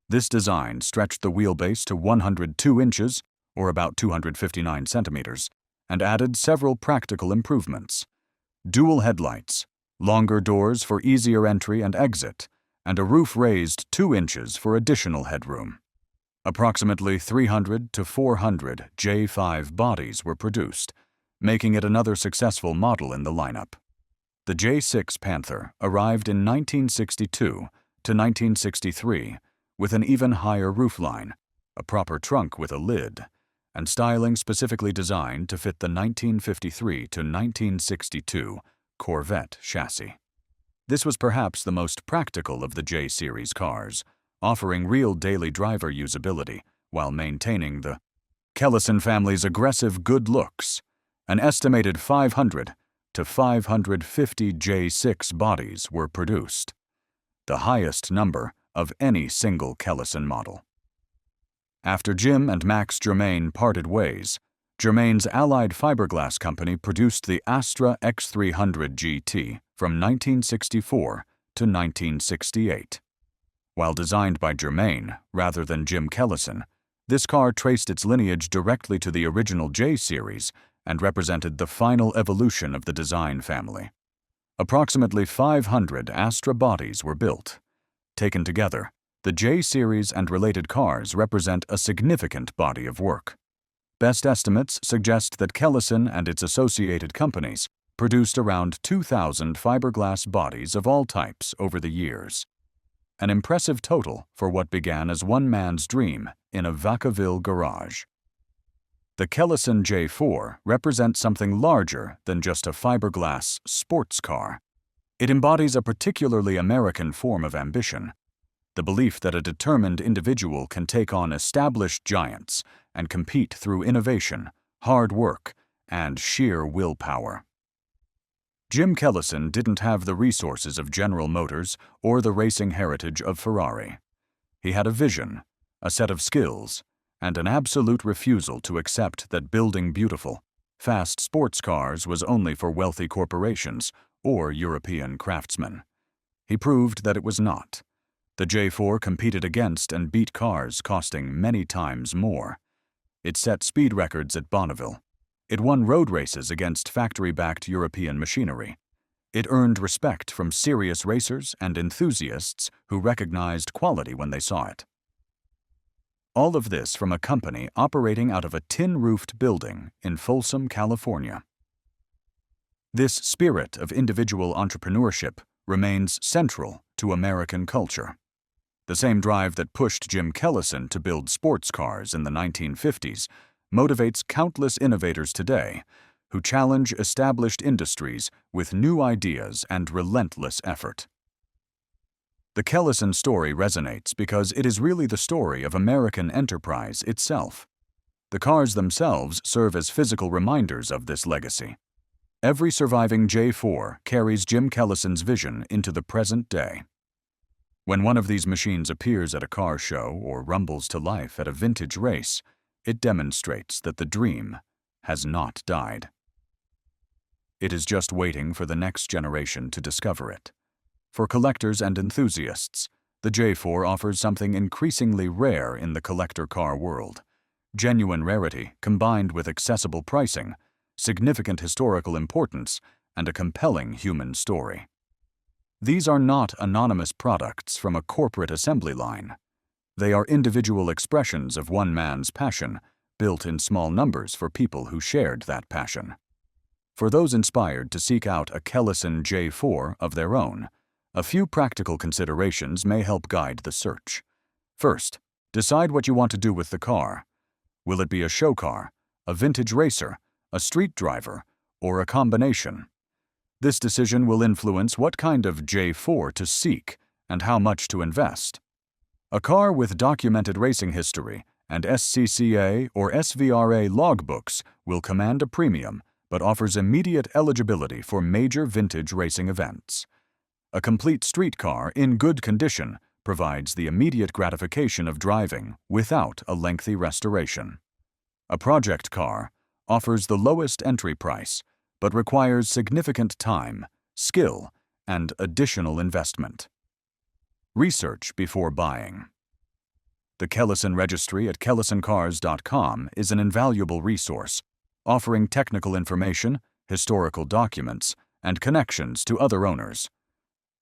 This design stretched the wheelbase to 102 inches, or about 259 centimeters, and added several practical improvements. Dual headlights, longer doors for easier entry and exit, and a roof raised 2 inches for additional headroom. Approximately 300 to 400 J5 bodies were produced, making it another successful model in the lineup. The J6 Panther arrived in 1962 to 1963 with an even higher roofline, a proper trunk with a lid, and styling specifically designed to fit the 1953 to 1962 Corvette chassis. This was perhaps the most practical of the J-Series cars, offering real daily driver usability while maintaining the Kellison family's aggressive good looks. An estimated 500 to 550 J6 bodies were produced, the highest number of any single Kellison model. After Jim and Max Germain parted ways, Germain's allied fiberglass company produced the Astra X300 GT from 1964 to 1968. While designed by Germain rather than Jim Kellison, this car traced its lineage directly to the original J-Series and represented the final evolution of the design family. Approximately 500 Astra bodies were built. Taken together, the J-Series and related cars represent a significant body of work. Best estimates suggest that Kellison and its associated companies produced around 2,000 fiberglass bodies of all types over the years. An impressive total for what began as one man's dream in a Vacaville garage. The Kellison J4 represents something larger than just a fiberglass sports car. It embodies a particularly American form of ambition, the belief that a determined individual can take on established giants and compete through innovation, hard work, and sheer willpower. Jim Kellison didn't have the resources of General Motors or the racing heritage of Ferrari. He had a vision, a set of skills, and an absolute refusal to accept that building beautiful, fast sports cars was only for wealthy corporations or European craftsmen. He proved that it was not. The J4 competed against and beat cars costing many times more. It set speed records at Bonneville. It won road races against factory-backed European machinery. It earned respect from serious racers and enthusiasts who recognized quality when they saw it. All of this from a company operating out of a tin-roofed building in Folsom, California. This spirit of individual entrepreneurship remains central to American culture. The same drive that pushed Jim Kellison to build sports cars in the 1950s motivates countless innovators today who challenge established industries with new ideas and relentless effort. The Kellison story resonates because it is really the story of American enterprise itself. The cars themselves serve as physical reminders of this legacy. Every surviving J4 carries Jim Kellison's vision into the present day. When one of these machines appears at a car show or rumbles to life at a vintage race, it demonstrates that the dream has not died. It is just waiting for the next generation to discover it. For collectors and enthusiasts, the J4 offers something increasingly rare in the collector car world: genuine rarity combined with accessible pricing, significant historical importance, and a compelling human story. These are not anonymous products from a corporate assembly line. They are individual expressions of one man's passion, built in small numbers for people who shared that passion. For those inspired to seek out a Kellison J-4 of their own, a few practical considerations may help guide the search. First, decide what you want to do with the car. Will it be a show car, a vintage racer, a street driver, or a combination? This decision will influence what kind of J-4 to seek and how much to invest. A car with documented racing history and SCCA or SVRA logbooks will command a premium but offers immediate eligibility for major vintage racing events. A complete street car in good condition provides the immediate gratification of driving without a lengthy restoration. A project car offers the lowest entry price but requires significant time, skill, and additional investment. Research before buying. The Kellison Registry at kellisoncars.com is an invaluable resource, offering technical information, historical documents, and connections to other owners.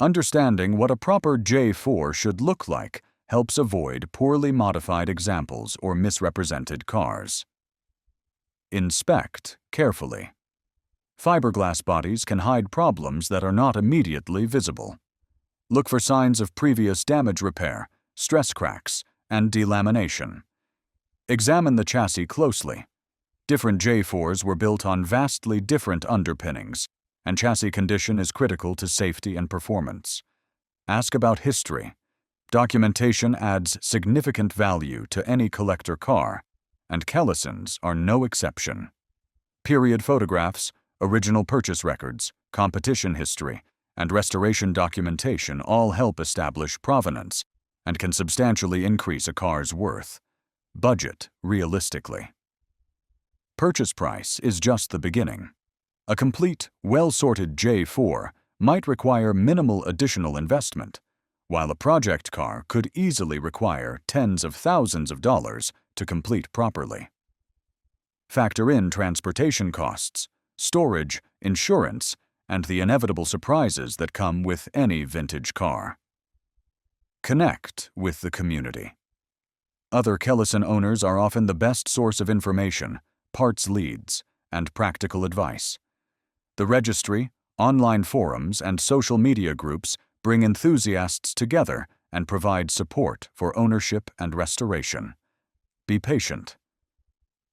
Understanding what a proper J-4 should look like helps avoid poorly modified examples or misrepresented cars. Inspect carefully. Fiberglass bodies can hide problems that are not immediately visible. Look for signs of previous damage repair, stress cracks, and delamination. Examine the chassis closely. Different J-4s were built on vastly different underpinnings, and chassis condition is critical to safety and performance. Ask about history. Documentation adds significant value to any collector car, and Kellisons are no exception. Period photographs, original purchase records, competition history, and restoration documentation all help establish provenance and can substantially increase a car's worth. Budget realistically. Purchase price is just the beginning. A complete, well-sorted J-4 might require minimal additional investment, while a project car could easily require tens of thousands of dollars to complete properly. Factor in transportation costs, storage, insurance, and the inevitable surprises that come with any vintage car. Connect with the community. Other Kellison owners are often the best source of information, parts leads, and practical advice. The registry, online forums, and social media groups bring enthusiasts together and provide support for ownership and restoration. Be patient.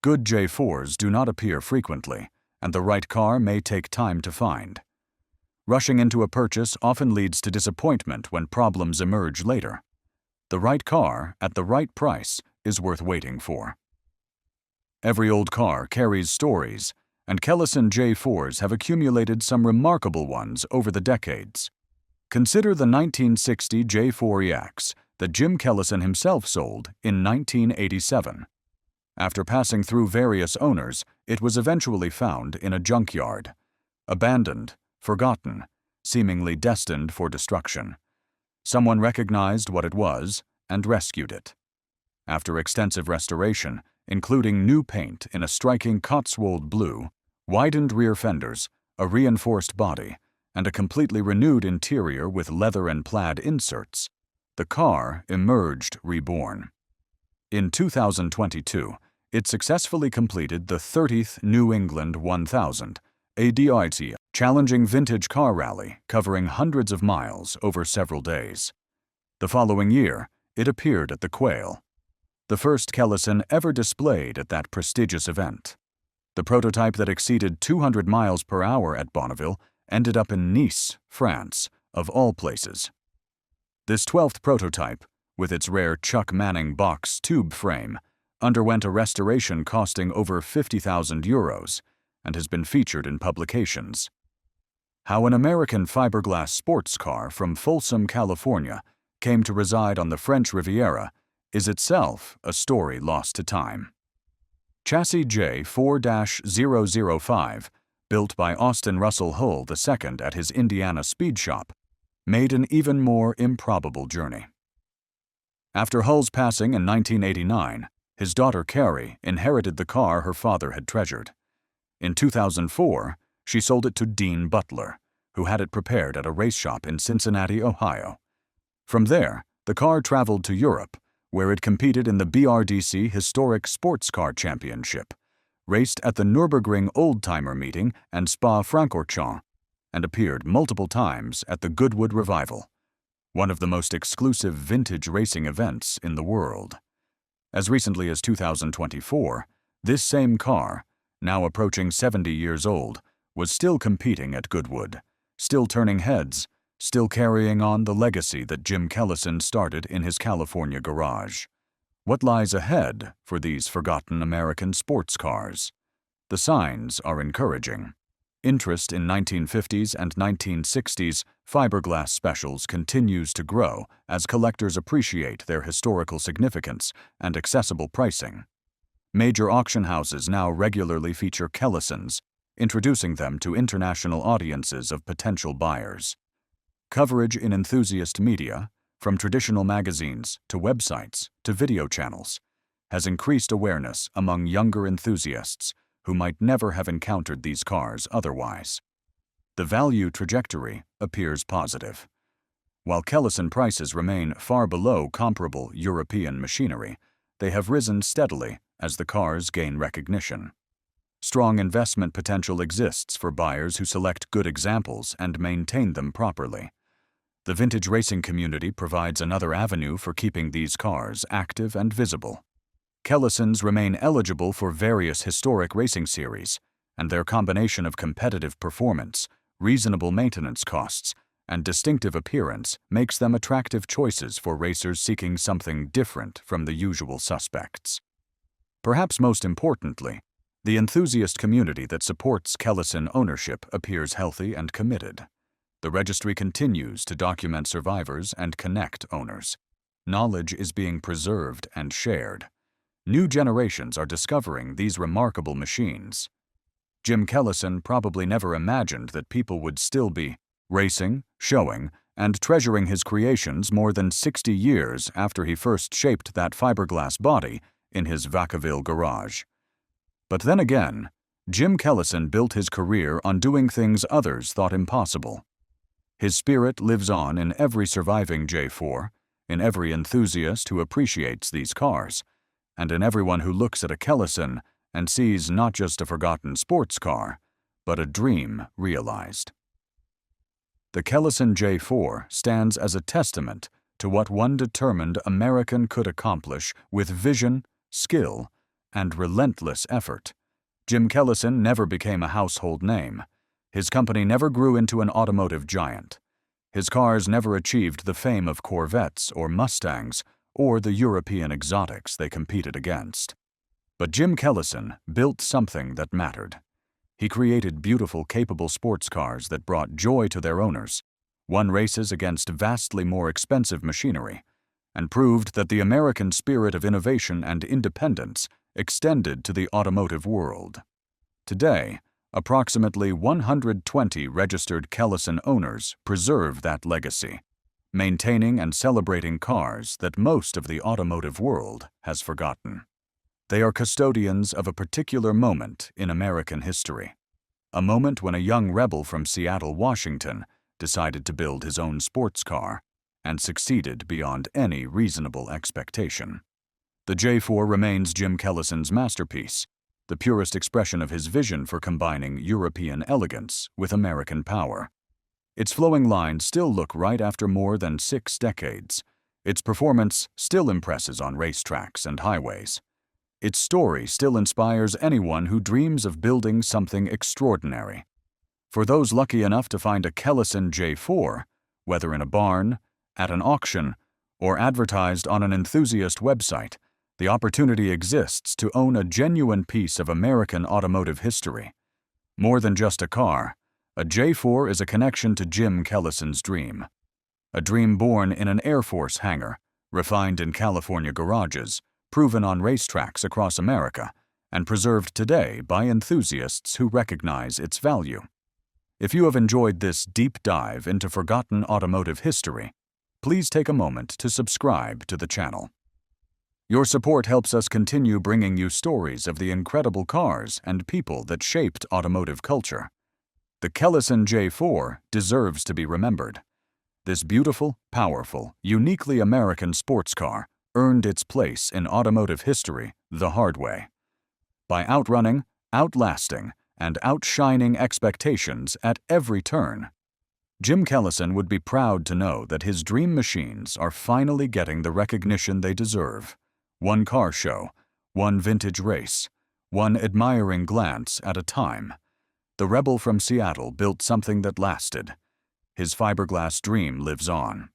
Good J-4s do not appear frequently, and the right car may take time to find. Rushing into a purchase often leads to disappointment when problems emerge later. The right car at the right price is worth waiting for. Every old car carries stories, and Kellison J-4s have accumulated some remarkable ones over the decades. Consider the 1960 J-4EX that Jim Kellison himself sold in 1987. After passing through various owners, it was eventually found in a junkyard, abandoned, forgotten, seemingly destined for destruction. Someone recognized what it was and rescued it. After extensive restoration, including new paint in a striking Cotswold blue, widened rear fenders, a reinforced body, and a completely renewed interior with leather and plaid inserts, the car emerged reborn. In 2022, it successfully completed the 30th New England 1000, ADIT, challenging vintage car rally covering hundreds of miles over several days. The following year, it appeared at the Quail, the first Kellison ever displayed at that prestigious event. The prototype that exceeded 200 miles per hour at Bonneville ended up in Nice, France, of all places. This 12th prototype, with its rare Chuck Manning box tube frame, underwent a restoration costing over €50,000 and has been featured in publications. How an American fiberglass sports car from Folsom, California, came to reside on the French Riviera is itself a story lost to time. Chassis J-4-005, built by Austin Russell Hull II at his Indiana speed shop, made an even more improbable journey. After Hull's passing in 1989, his daughter Carrie inherited the car her father had treasured. In 2004, she sold it to Dean Butler, who had it prepared at a race shop in Cincinnati, Ohio. From there, the car traveled to Europe, where it competed in the BRDC Historic Sports Car Championship, raced at the Nürburgring Oldtimer Meeting and Spa-Francorchamps, and appeared multiple times at the Goodwood Revival, one of the most exclusive vintage racing events in the world. As recently as 2024, this same car, now approaching 70 years old, was still competing at Goodwood, still turning heads, still carrying on the legacy that Jim Kellison started in his California garage. What lies ahead for these forgotten American sports cars? The signs are encouraging. Interest in 1950s and 1960s fiberglass specials continues to grow as collectors appreciate their historical significance and accessible pricing. Major auction houses now regularly feature Kellisons, introducing them to international audiences of potential buyers. Coverage in enthusiast media, from traditional magazines to websites to video channels, has increased awareness among younger enthusiasts who might never have encountered these cars otherwise. The value trajectory appears positive. While Kellison prices remain far below comparable European machinery, they have risen steadily as the cars gain recognition. Strong investment potential exists for buyers who select good examples and maintain them properly. The vintage racing community provides another avenue for keeping these cars active and visible. Kellisons remain eligible for various historic racing series, and their combination of competitive performance, reasonable maintenance costs, and distinctive appearance makes them attractive choices for racers seeking something different from the usual suspects. Perhaps most importantly, the enthusiast community that supports Kellison ownership appears healthy and committed. The registry continues to document survivors and connect owners. Knowledge is being preserved and shared. New generations are discovering these remarkable machines. Jim Kellison probably never imagined that people would still be racing, showing, and treasuring his creations more than 60 years after he first shaped that fiberglass body in his Vacaville garage. But then again, Jim Kellison built his career on doing things others thought impossible. His spirit lives on in every surviving J4, in every enthusiast who appreciates these cars, and in everyone who looks at a Kellison and sees not just a forgotten sports car, but a dream realized. The Kellison J4 stands as a testament to what one determined American could accomplish with vision, skill, and relentless effort. Jim Kellison never became a household name. His company never grew into an automotive giant. His cars never achieved the fame of Corvettes or Mustangs or the European exotics they competed against. But Jim Kellison built something that mattered. He created beautiful, capable sports cars that brought joy to their owners, won races against vastly more expensive machinery, and proved that the American spirit of innovation and independence extended to the automotive world. Today, approximately 120 registered Kellison owners preserve that legacy, maintaining and celebrating cars that most of the automotive world has forgotten. They are custodians of a particular moment in American history, a moment when a young rebel from Seattle, Washington, decided to build his own sports car and succeeded beyond any reasonable expectation. The J4 remains Jim Kellison's masterpiece, the purest expression of his vision for combining European elegance with American power. Its flowing lines still look right after more than 6 decades. Its performance still impresses on racetracks and highways. Its story still inspires anyone who dreams of building something extraordinary. For those lucky enough to find a Kellison J4, whether in a barn, at an auction, or advertised on an enthusiast website, the opportunity exists to own a genuine piece of American automotive history. More than just a car, a J4 is a connection to Jim Kellison's dream. A dream born in an Air Force hangar, refined in California garages, proven on racetracks across America, and preserved today by enthusiasts who recognize its value. If you have enjoyed this deep dive into forgotten automotive history, please take a moment to subscribe to the channel. Your support helps us continue bringing you stories of the incredible cars and people that shaped automotive culture. The Kellison J4 deserves to be remembered. This beautiful, powerful, uniquely American sports car earned its place in automotive history the hard way, by outrunning, outlasting, and outshining expectations at every turn. Jim Kellison would be proud to know that his dream machines are finally getting the recognition they deserve. One car show, one vintage race, one admiring glance at a time. The rebel from Seattle built something that lasted. His fiberglass dream lives on.